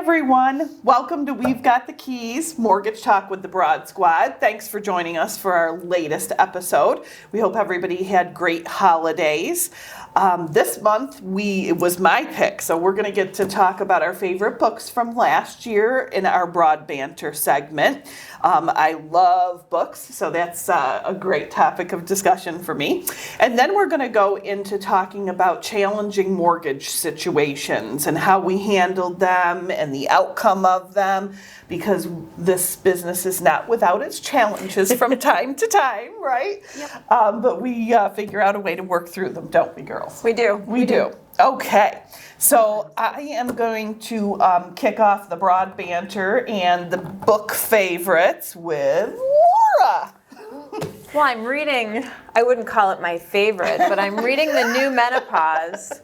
everyone. Welcome to We've Got the Keys, Mortgage Talk with the Broad Squad. Thanks for joining us for our latest episode. We hope everybody had great holidays. This month, it was my pick, so we're going to get to talk about our favorite books from last year in our Broad Banter segment. I love books, so that's a great topic of discussion for me. And then we're going to go into talking about challenging mortgage situations and how we handled them and the outcome of them, because this business is not without its challenges from time to time, right? Yep. But we figure out a way to work through them, don't we, girls? We do. We do. Okay, so I am going to kick off the Broad Banter and the book favorites with Laura. Well, I'm reading, I wouldn't call it my favorite, but I'm reading The New Menopause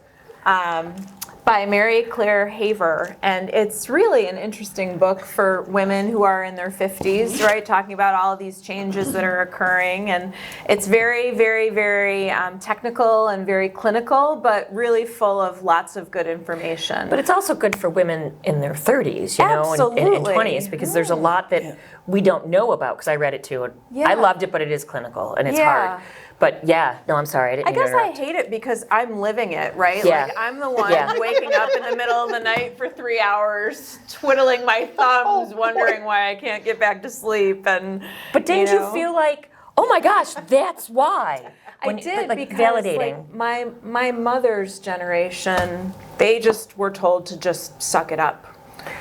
by Mary Claire Haver. And it's really an interesting book for women who are in their 50s, right? Talking about all of these changes that are occurring. And it's very, very, very technical and very clinical, but really full of lots of good information. But it's also good for women in their 30s, you know, Absolutely. and 20s, because there's a lot that we don't know about, because I read it too. And I loved it, but it is clinical and it's hard. But I'm sorry, I didn't I guess I interrupt. hate it because I'm living it, right? Yeah. Like I'm the one waking up in the middle of the night for 3 hours, twiddling my thumbs, wondering why I can't get back to sleep. And But didn't you feel like, oh my gosh, that's why? I did, like because validating. like, my mother's generation, they just were told to just suck it up,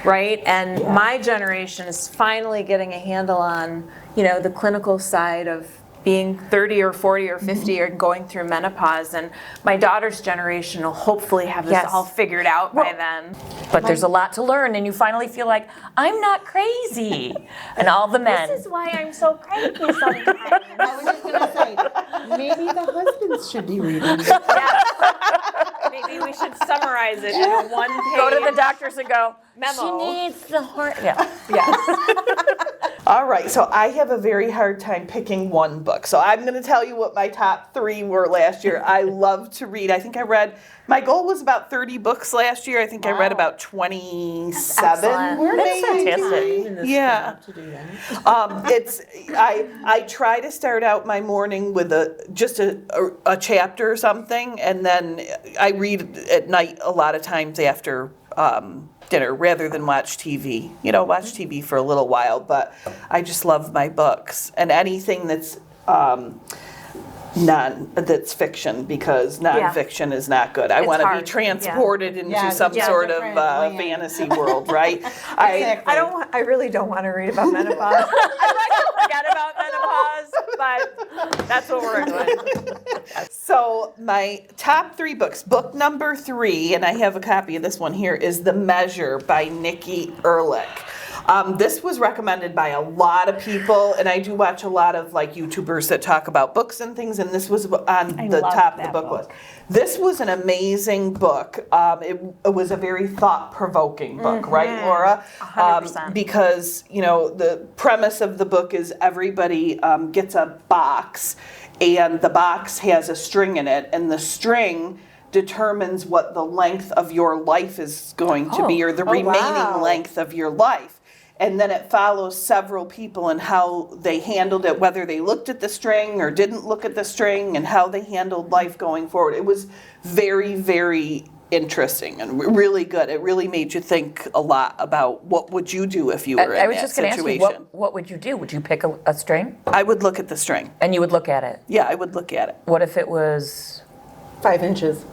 right? And my generation is finally getting a handle on, the clinical side of being 30 or 40 or 50 or going through menopause. And my daughter's generation will hopefully have this all figured out by then. But there's a lot to learn, and you finally feel like, I'm not crazy. And all the men. This is why I'm so cranky sometimes. I was just going to say, maybe the husbands should be reading. Maybe we should summarize it in one page. Go to the doctors and go, memo. she needs the heart. Yeah. Yes. All right, so I have a very hard time picking one book. So I'm going to tell you what my top 3 were last year. I love to read. I think my goal was about 30 books last year. I think I read about 27. excellent. That's fantastic. Yeah. To do that. I try to start out my morning with just a chapter or something, and then I read at night a lot of times after dinner rather than watch TV. Watch TV for a little while, but I just love my books and anything that's that's fiction, because nonfiction is not good. I want to be transported into some sort of fantasy world, right? I really don't want to read about menopause. I might forget about menopause, but that's what we're doing. So my top 3 books, book number 3, and I have a copy of this one here, is The Measure by Nikki Ehrlich. This was recommended by a lot of people, and I do watch a lot of YouTubers that talk about books and things, and this was on the top of the book list. This was an amazing book. It was a very thought-provoking book, right, Laura? 100%. Because, the premise of the book is everybody gets a box, and the box has a string in it, and the string determines what the length of your life is going to be, or the remaining length of your life. And then it follows several people and how they handled it, whether they looked at the string or didn't look at the string, and how they handled life going forward. It was very, very interesting and really good. It really made you think a lot about what would you do if you were in that situation. I was just going to ask you, what would you do? Would you pick a string? I would look at the string. And you would look at it? Yeah, I would look at it. What if it was 5 inches.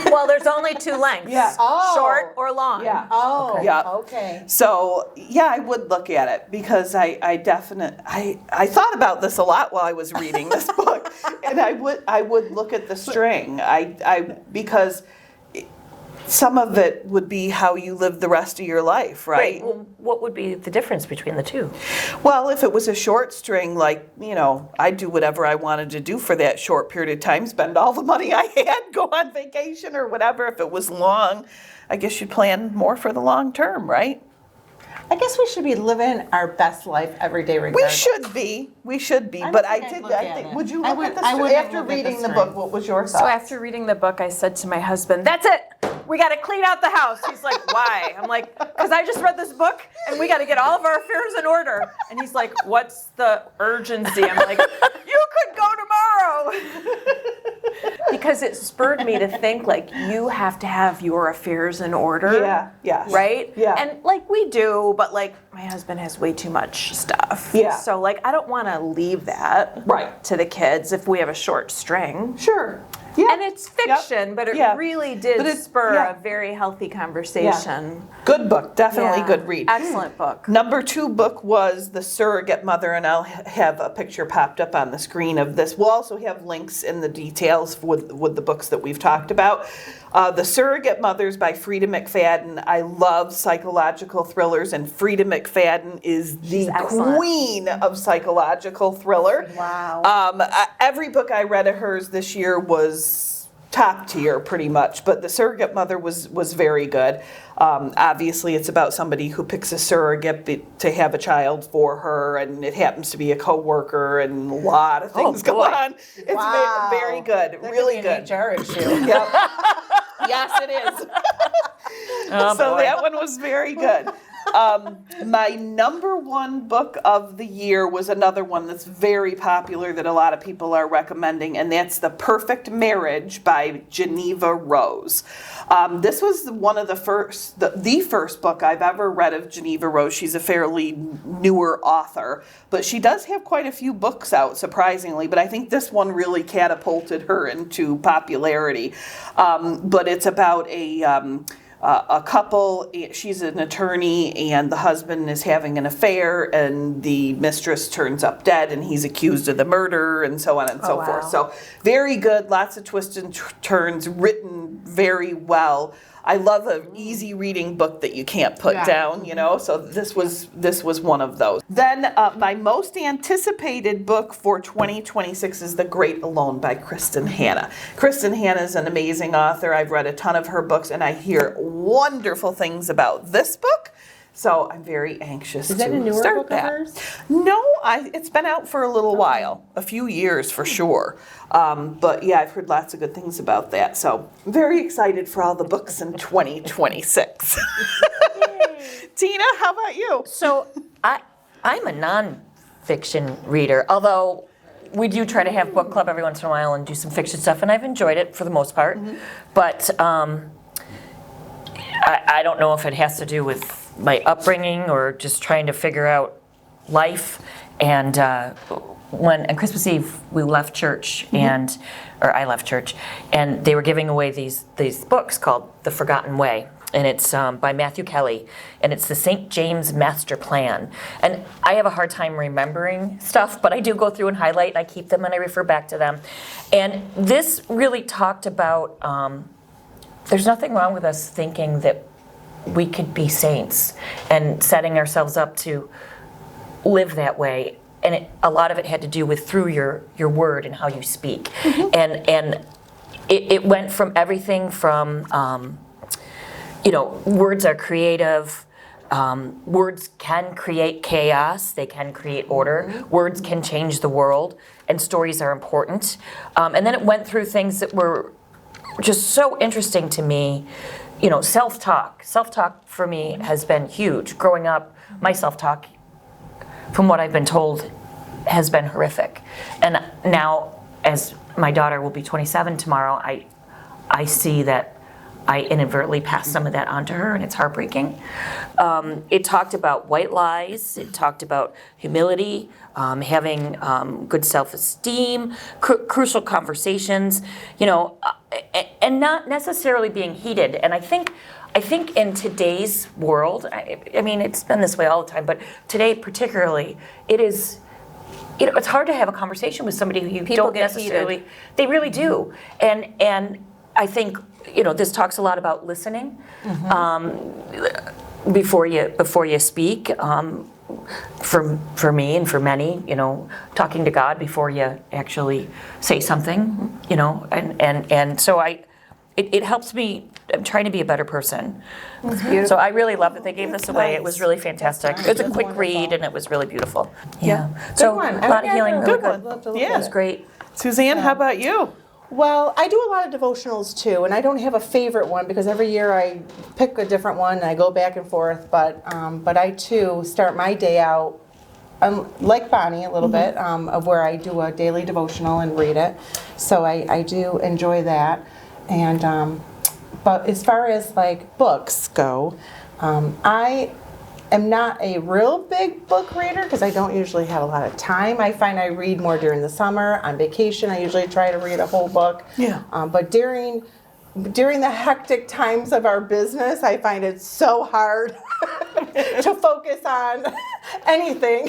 Well, there's only 2 lengths. Yeah. Short or long. Yeah. Oh, Okay. Yeah. okay. So, I would look at it, because I thought about this a lot while I was reading this book, and I would look at the string. Because some of it would be how you live the rest of your life, right? Well, what would be the difference between the two? Well, if it was a short string, I'd do whatever I wanted to do for that short period of time, spend all the money I had, go on vacation or whatever. If it was long, I guess you'd plan more for the long term, right? I guess we should be living our best life every day regardless. We should be, I but don't I think I'd did, look I at think, it. would you I look would- at the I string? wouldn't After look at the reading the string. book, what was your thought? So after reading the book, I said to my husband, that's it. we got to clean out the house. He's like, why? I'm like, because I just read this book and we got to get all of our affairs in order. And he's like, what's the urgency? I'm like, you could go tomorrow. Because it spurred me to think, like, you have to have your affairs in order. Yeah, yes. Right? Yeah. And, like, we do, but, like, my husband has way too much stuff. Yeah. So, like, I don't want to leave that Right. to the kids if we have a short string. Sure. Yeah. And it's fiction, but it Yeah. really did But spur yeah. a very healthy conversation. Good book, definitely Yeah. good read. Excellent book. Number 2 book was The Surrogate Mother, and I'll have a picture popped up on the screen of this. We'll also have links in the details with the books that we've talked about. The Surrogate Mothers by Frida McFadden. I love psychological thrillers, and Frida McFadden is the excellent. queen of psychological thriller. Wow. Every book I read of hers this year was top tier pretty much, but The Surrogate Mother was very good. Obviously it's about somebody who picks a surrogate to have a child for her, and it happens to be a coworker, and a lot of things go boy. on. It's Wow. very good, That really could be an good. HR issue. Yep. Yes, it is. Oh, So boy. that one was very good. My number 1 book of the year was another one that's very popular that a lot of people are recommending, and that's The Perfect Marriage by Geneva Rose. This was one of the first book I've ever read of Geneva Rose. She's a fairly newer author, but she does have quite a few books out, surprisingly, but I think this one really catapulted her into popularity. But it's about a couple. She's an attorney, and the husband is having an affair, and the mistress turns up dead, and he's accused of the murder, and so on and so wow. forth. So very good, lots of twists and turns, written very well. I love an easy reading book that you can't put down, you know, so this was one of those. Then my most anticipated book for 2026 is The Great Alone by Kristen Hanna. Kristen Hanna is an amazing author. I've read a ton of her books, and I hear wonderful things about this book. So I'm very anxious to Is that a newer start book of that. hers? No, it's been out for a little while, a few years for sure. But yeah, I've heard lots of good things about that. So I'm very excited for all the books in 2026. Tina, how about you? So I'm a nonfiction reader, although we do try to have book club every once in a while and do some fiction stuff, and I've enjoyed it for the most part. But I don't know if it has to do with my upbringing or just trying to figure out life. And when on Christmas Eve we left church, or I left church, and they were giving away these books called The Forgotten Way. And it's by Matthew Kelly, and it's the St. James Master Plan. And I have a hard time remembering stuff, but I do go through and highlight, and I keep them, and I refer back to them. And this really talked about, there's nothing wrong with us thinking that we could be saints and setting ourselves up to live that way. And a lot of it had to do with through your word and how you speak. And it went from everything from, words are creative. Words can create chaos. They can create order. Words can change the world, and stories are important. And then it went through things that were just so interesting to me. Self-talk. Self-talk for me has been huge. Growing up, my self-talk, from what I've been told, has been horrific. And now, as my daughter will be 27 tomorrow, I see that I inadvertently passed some of that on to her, and it's heartbreaking. It talked about white lies. It talked about humility, having good self-esteem, crucial conversations, and not necessarily being heated. And I think in today's world, I mean, it's been this way all the time, but today particularly, it is. It's hard to have a conversation with somebody who you People don't get necessarily. heated. They really do, and I think this talks a lot about listening before you speak. For me and for many, talking to God before you actually say something, and so it helps me. I'm trying to be a better person. That's beautiful. So I really love that they gave this away. It was Nice. really fantastic. It was a quick read, and it was really beautiful. Yeah. Good So one. a lot of healing. Really Good good. one. Yeah. Yeah. It was great. Suzanne, how about you? Well, I do a lot of devotionals too, and I don't have a favorite one because every year I pick a different one and I go back and forth. But I too start my day out like Bonnie a little bit of where I do a daily devotional and read it. So I do enjoy that. And but as far as like books go, I am not a real big book reader because I don't usually have a lot of time. I find I read more during the summer. On vacation, I usually try to read a whole book. Yeah. But during the hectic times of our business, I find it so hard to focus on anything.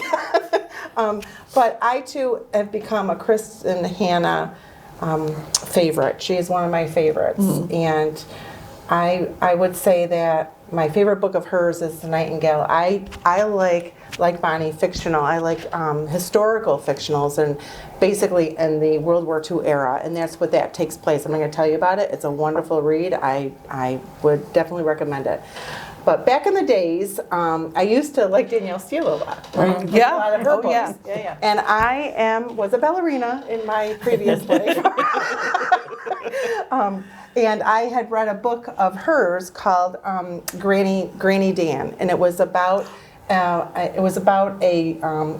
But I too have become a Kristen Hanna favorite. She is one of my favorites. And I would say that my favorite book of hers is The Nightingale. I like Bonnie, fictional. I like historical fictionals and basically in the World War II era, and that's what that takes place. I'm not going to tell you about it. It's a wonderful read. I would definitely recommend it. But back in the days, I used to like Danielle Steele a lot. Yeah. A lot of her Oh, books. yeah. Yeah, yeah. And I was a ballerina in my previous life. And I had read a book of hers called Granny Dan, and it was about a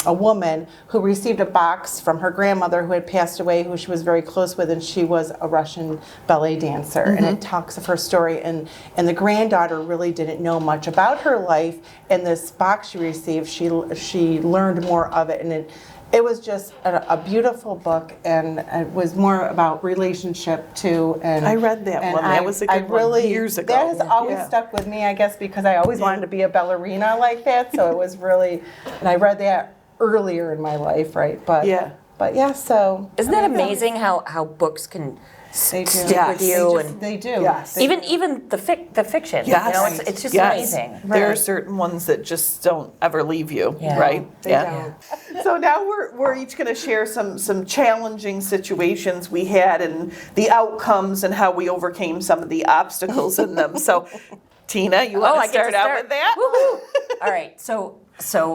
woman who received a box from her grandmother who had passed away, who she was very close with, and she was a Russian ballet dancer. And it talks of her story, and the granddaughter really didn't know much about her life. And this box she received, she learned more of it, and it was just a beautiful book, and it was more about relationship too. And I read that one. That was a good one years ago. That has always Yeah. stuck with me, I guess, because I always wanted to be a ballerina like that. So it was really, and I read that earlier in my life, right? But Yeah. So Isn't that amazing how books can They do. stick Yes. with you? They do. Yes. They do. Even the fiction, Yes. you know, it's just Yes. amazing. There are certain ones that just don't ever leave you, Yeah. right? They don't. So now we're each going to share some challenging situations we had and the outcomes and how we overcame some of the obstacles in them. So, Tina, you want I to get start out with that? Woohoo! All right, so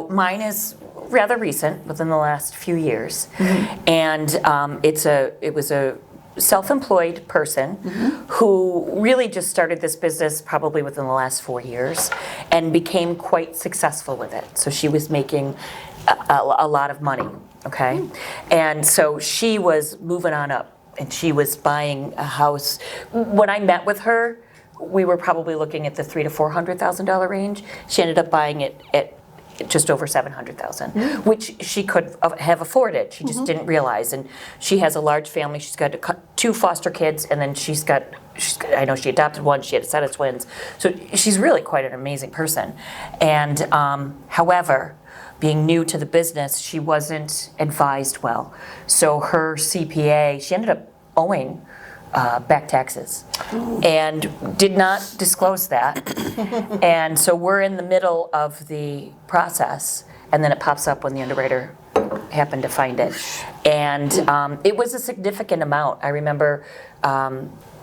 mine is rather recent, within the last few years, and it was a self-employed person who really just started this business probably within the last 4 years and became quite successful with it. So she was making a lot of money, okay? And so she was moving on up, and she was buying a house. When I met with her, we were probably looking at the $300,000 to $400,000 range. She ended up buying it at just over $700,000, which she could have afforded. She just didn't realize. And she has a large family. She's got 2 foster kids, and then she's got I know she adopted one. She had a set of twins. So she's really quite an amazing person. And however, being new to the business, she wasn't advised well. So her CPA, she ended up owing back taxes and did not disclose that. And so we're in the middle of the process, and then it pops up when the underwriter happened to find it. And it was a significant amount. I remember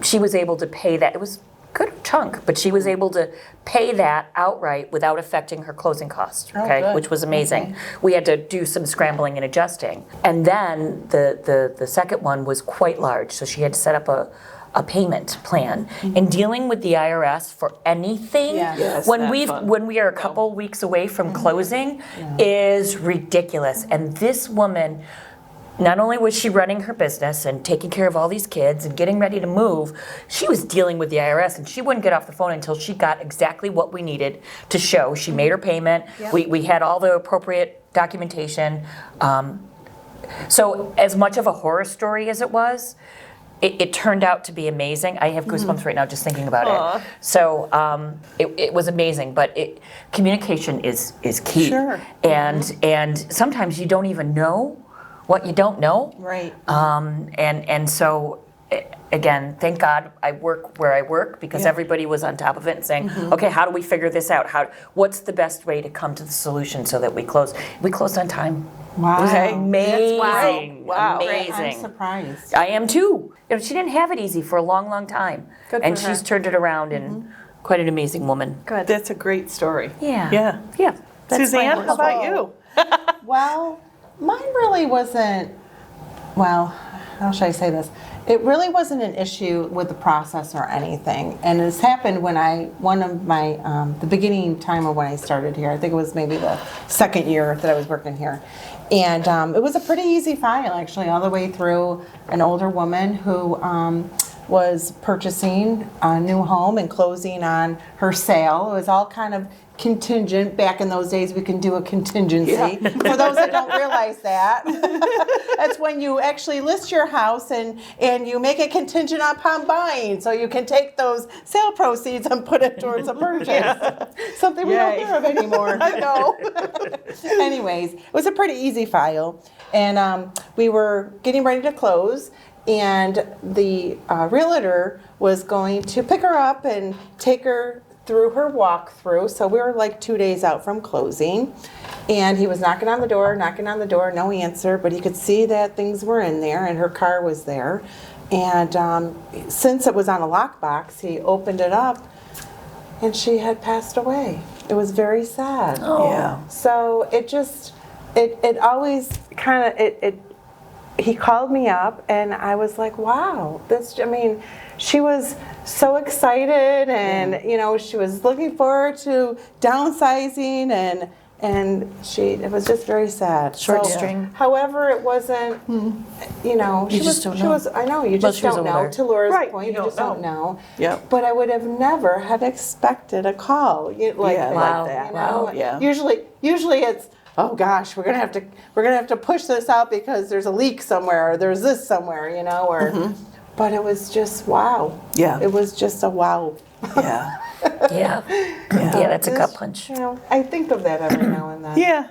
she was able to pay that. It was a good chunk, but she was able to pay that outright without affecting her closing costs, okay, good. which was amazing. We had to do some scrambling and adjusting. And then the second one was quite large, so she had to set up a payment plan. And dealing with the IRS for anything Yes, when not fun. when we are a couple weeks away from closing is ridiculous. And this woman, not only was she running her business and taking care of all these kids and getting ready to move, she was dealing with the IRS, and she wouldn't get off the phone until she got exactly what we needed to show. She made her payment. We had all the appropriate documentation. So as much of a horror story as it was, it turned out to be amazing. I have goosebumps right now just thinking about it. So it was amazing, but communication is key. Sure. And sometimes you don't even know what you don't know. Right. And so, again, thank God I work where I work, because everybody was on top of it and saying, okay, how do we figure this out? What's the best way to come to the solution so that we close? We closed on time. Wow. It was amazing. Wow. Amazing. I'm surprised. I am too. You know, she didn't have it easy for a long, long time. Good and for her. she's turned it around, and quite an amazing woman. Good. That's a great story. Yeah. Yeah. Yeah. That's Suzanne, my how about you? Well, mine really wasn't, well, how should I say this? It really wasn't an issue with the process or anything, and it's happened when the beginning time of when I started here. I think it was maybe the second year that I was working here, and it was a pretty easy file actually, all the way through an older woman who was purchasing a new home and closing on her sale. It was all kind of contingent. Back in those days, we can do a contingency. Yeah. For those that don't realize that, that's when you actually list your house and you make it contingent upon buying, so you can take those sale proceeds and put it towards a purchase. Something we don't Yay. hear of anymore. I know. Anyways, it was a pretty easy file, and we were getting ready to close. And the realtor was going to pick her up and take her through her walkthrough. So we were like 2 days out from closing. And he was knocking on the door, no answer. But he could see that things were in there and her car was there. And since it was on a lockbox, he opened it up and she had passed away. It was very sad. Oh. Yeah. So it always kind of, he called me up and I was like, wow, she was so excited and, she was looking forward to downsizing and it was just very sad. Short So, string. However, it wasn't, You just don't know. I know, you just she was don't know. older. To Laura's Right, point, you you just don't don't know. Yep. But I would have never have expected a call like Wow. that. Wow. Yeah. Usually it's, oh gosh, we're gonna have to push this out because there's a leak somewhere, or there's this somewhere, or. But it was just wow. Yeah. It was just a wow. Yeah. Yeah. Yeah, that's a gut punch. I think of that every now and then. Yeah.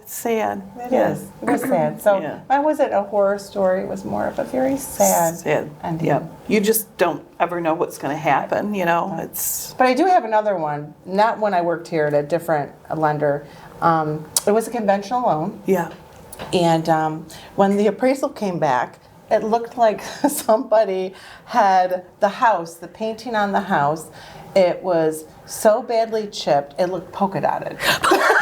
It's sad. It is. It was sad. So Yeah. why was it a horror story? It was more of a very sad. ending. Yeah. You just don't ever know what's going to happen, It's But I do have another one. Not when I worked here at a different lender. It was a conventional loan. yeah. And when the appraisal came back, it looked like somebody had the painting on the house. It was so badly chipped, it looked polka dotted.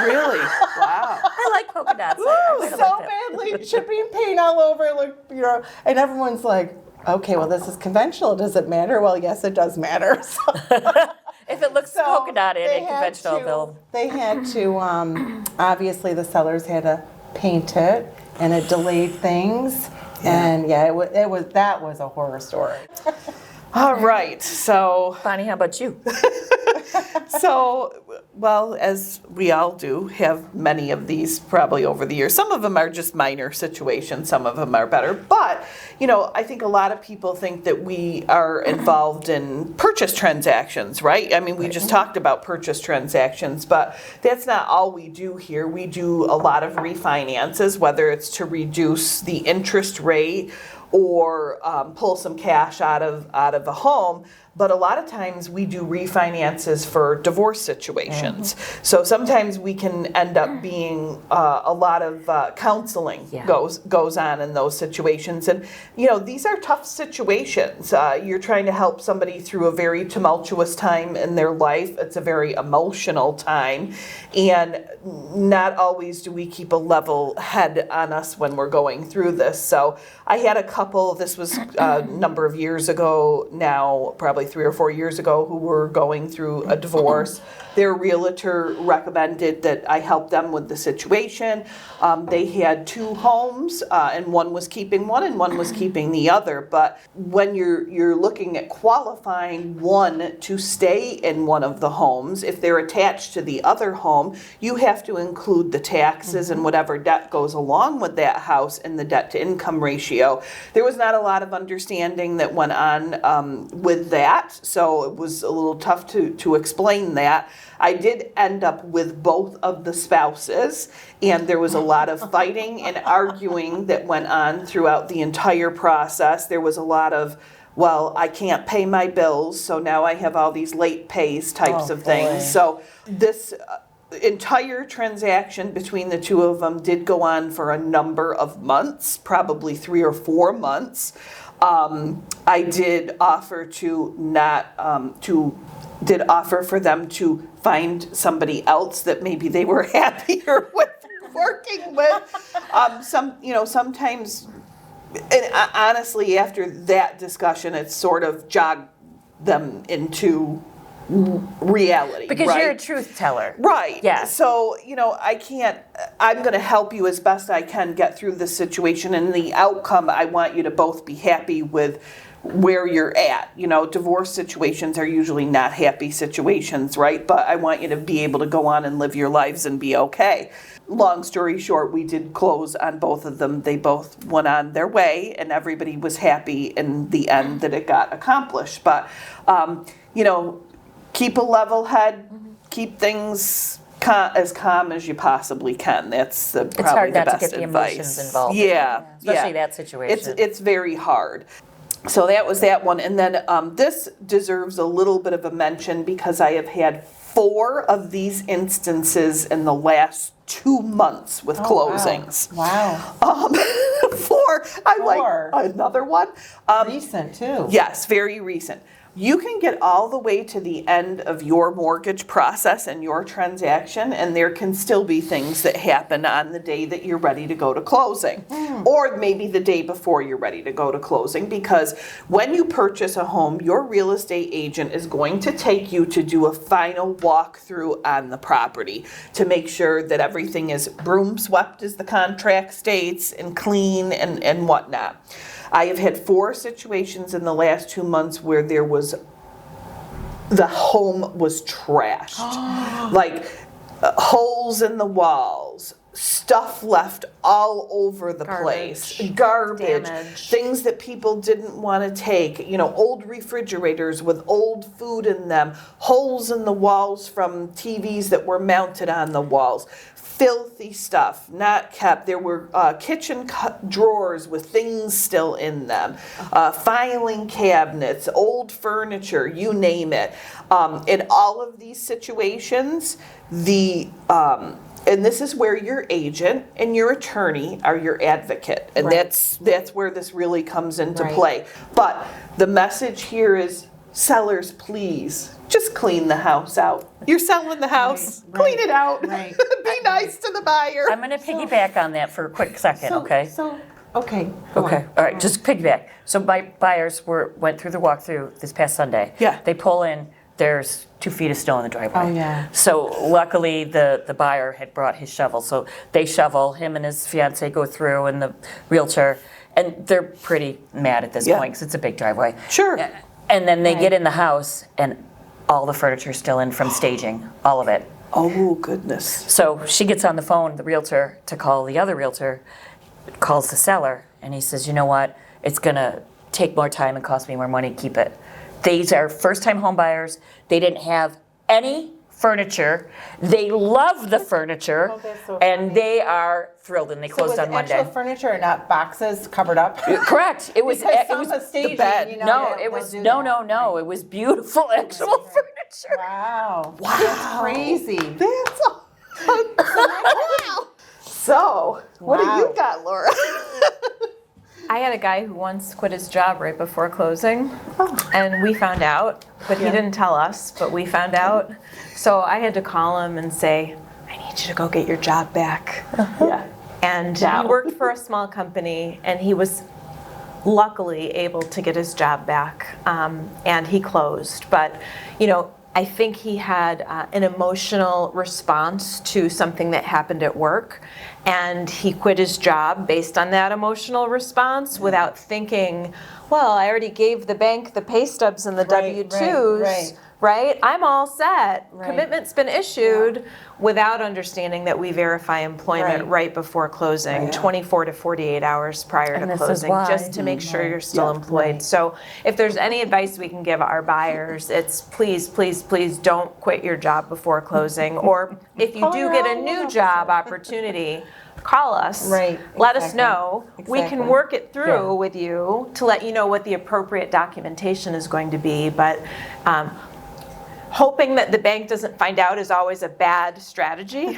Really? Wow. I like polka dots. I might have So liked that. badly chipping paint all over, and everyone's like, okay, well, this is conventional. Does it matter? Well, yes, it does matter. So, If it looks polka dotted they and had conventional, they had to, obviously the sellers had to paint it, and it delayed things. And that was a horror story. All right. So, Bonnie, how about you? well, as we all do, have many of these probably over the years. Some of them are just minor situations. Some of them are better. But, I think a lot of people think that we are involved in purchase transactions, right? I mean, we just talked about purchase transactions, but that's not all we do here. We do a lot of refinances, whether it's to reduce the interest rate or pull some cash out of a home. But a lot of times we do refinances for divorce situations. So sometimes we can end up being a lot of counseling goes on in those situations. And, these are tough situations. You're trying to help somebody through a very tumultuous time in their life. It's a very emotional time. And not always do we keep a level head on us when we're going through this. So I had a couple, this was a number of years ago now, probably 3 or 4 years ago, who were going through a divorce. Their realtor recommended that I help them with the situation. They had 2 homes, and one was keeping one and one was keeping the other. But when you're looking at qualifying one to stay in one of the homes, if they're attached to the other home, you have to include the taxes and whatever debt goes along with that house in the debt to income ratio. There was not a lot of understanding that went on with that, so it was a little tough to explain that. I did end up with both of the spouses, and there was a lot of fighting and arguing that went on throughout the entire process. There was a lot of, well, I can't pay my bills, so now I have all these late pays types of things. So this entire transaction between the 2 of them did go on for a number of months, probably 3 or 4 months. I did offer did offer for them to find somebody else that maybe they were happier with working with. Sometimes honestly, after that discussion, it sort of jogged them into reality. Because right? you're a truth teller. Right. Yeah. So, I'm going to help you as best I can get through this situation, and the outcome, I want you to both be happy with where you're at. Divorce situations are usually not happy situations, right? But I want you to be able to go on and live your lives and be okay. Long story short, we did close on both of them. They both went on their way, and everybody was happy in the end that it got accomplished. But, keep a level head, keep things as calm as you possibly can. That's probably It's hard the not to best get the advice. emotions involved. Yeah, Especially that situation. It's very hard. So that was that one. And then this deserves a little bit of a mention because I have had 4 of these instances in the last 2 months with closings. Wow. 4. I 4. like another one. Recent too. Yes, very recent. You can get all the way to the end of your mortgage process and your transaction, and there can still be things that happen on the day that you're ready to go to closing, or maybe the day before you're ready to go to closing, because when you purchase a home, your real estate agent is going to take you to do a final walkthrough on the property to make sure that everything is broom swept, as the contract states, and clean and whatnot. I have had 4 situations in the last 2 months where the home was trashed. Like holes in the walls, stuff left all over the place, garbage, Damage. things that people didn't want to take, old refrigerators with old food in them, holes in the walls from TVs that were mounted on the walls. Filthy stuff, not kept. There were kitchen drawers with things still in them, filing cabinets, old furniture, you name it. In all of these situations, and this is where your agent and your attorney are your advocate, and Right. that's where this really comes into Right. play. But the message here is, sellers, please just clean the house out. You're selling the house, Right, clean it out. right. Be nice to the buyer. I'm going to piggyback on that for a quick second, okay? Okay. Go Okay, on. all right, just piggyback. So my buyers went through the walkthrough this past Sunday. Yeah. They pull in, there's 2 feet of snow in the driveway. Oh, yeah. So luckily, the buyer had brought his shovel. So they shovel, him and his fiance go through, and the realtor, and they're pretty mad at this Yeah. point because it's a big driveway. Sure. And then they Right. get in the house, and all the furniture's still in from staging, all of it. Oh, goodness. So she gets on the phone, the realtor, to call the other realtor, calls the seller, and he says, you know what, it's gonna take more time and cost me more money to keep it. These are first-time home buyers. They didn't have any furniture. They love the furniture, Oh, that's so and funny. they are thrilled, and they So closed was on it Monday. actual furniture and not boxes covered up? Correct. It was. Because It some was of the staging, bed. no. they'll It was do no, that. no. It was beautiful actual furniture. Wow. That's crazy. That's wow. So, what do you Wow. got, Laura? I had a guy who once quit his job right before closing, and we found out, but he didn't tell us, but we found out. So I had to call him and say, I need you to go get your job back. Yeah. And he worked for a small company, and he was luckily able to get his job back, and he closed. But, I think he had an emotional response to something that happened at work, and he quit his job based on that emotional response without thinking, well, I already gave the bank the pay stubs and the Right, W-2s. Right? I'm all set. Right. Commitment's been issued without understanding that we verify employment right before closing, 24 to 48 hours prior And to this is closing, why. just to make sure you're still employed. So if there's any advice we can give our buyers, it's please, please, please don't quit your job before closing. Or if you Call do your get a own new officer. job opportunity, call us. Right, Let us exactly. know. We can Exactly. work it through Yeah. with you to let you know what the appropriate documentation is going to be. But hoping that the bank doesn't find out is always a bad strategy.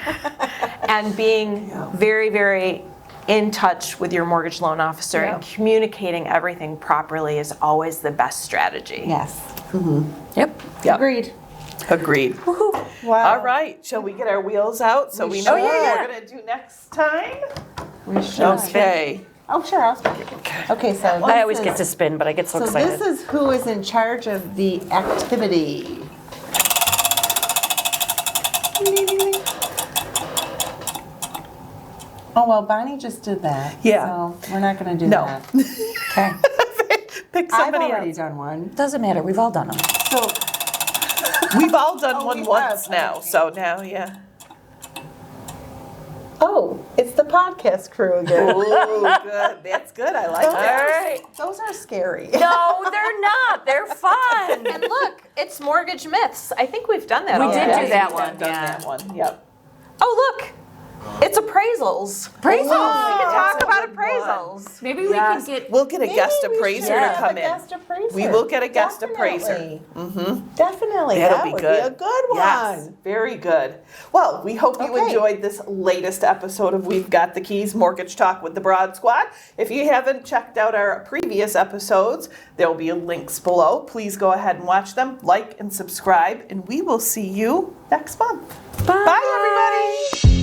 And being very, very in touch with your mortgage loan officer and communicating everything properly is always the best strategy. Yes. Yep. Yep. Agreed. Agreed. Wow. All right. Shall we get our wheels out so we know should. what we're going to do next time? We should. Okay. Oh, sure, I'll speak. Okay, so I always get to spin, but I get so excited. this is who is in charge of the activity. Oh, well, Bonnie just did that. Yeah. So we're not going to do No. that. Okay. Pick I've somebody already else. done one. Doesn't matter. We've all done them. So, We've all done Oh, one we once have. now, so now, yeah. oh, it's the podcast crew again. Oh, good. That's good. I like Those that. are- right. Those are scary. No, they're not. They're fun. And look, it's mortgage myths. I think we've done that We already. did do that We've one, Done yeah. that one. Yep. Oh, look. It's appraisals. Appraisals. We can talk that's a about good one. appraisals. Maybe we Yes. can get. We'll get a guest Maybe we appraiser should to have come a in. guest appraiser. We will get a guest Definitely. appraiser. Definitely. That'll that be would good. be a good one. Yes, very good. Well, we hope you Okay. enjoyed this latest episode of We've Got the Keys Mortgage Talk with the Broad Squad. If you haven't checked out our previous episodes, there will be links below. Please go ahead and watch them, like and subscribe, and we will see you next month. Bye everybody.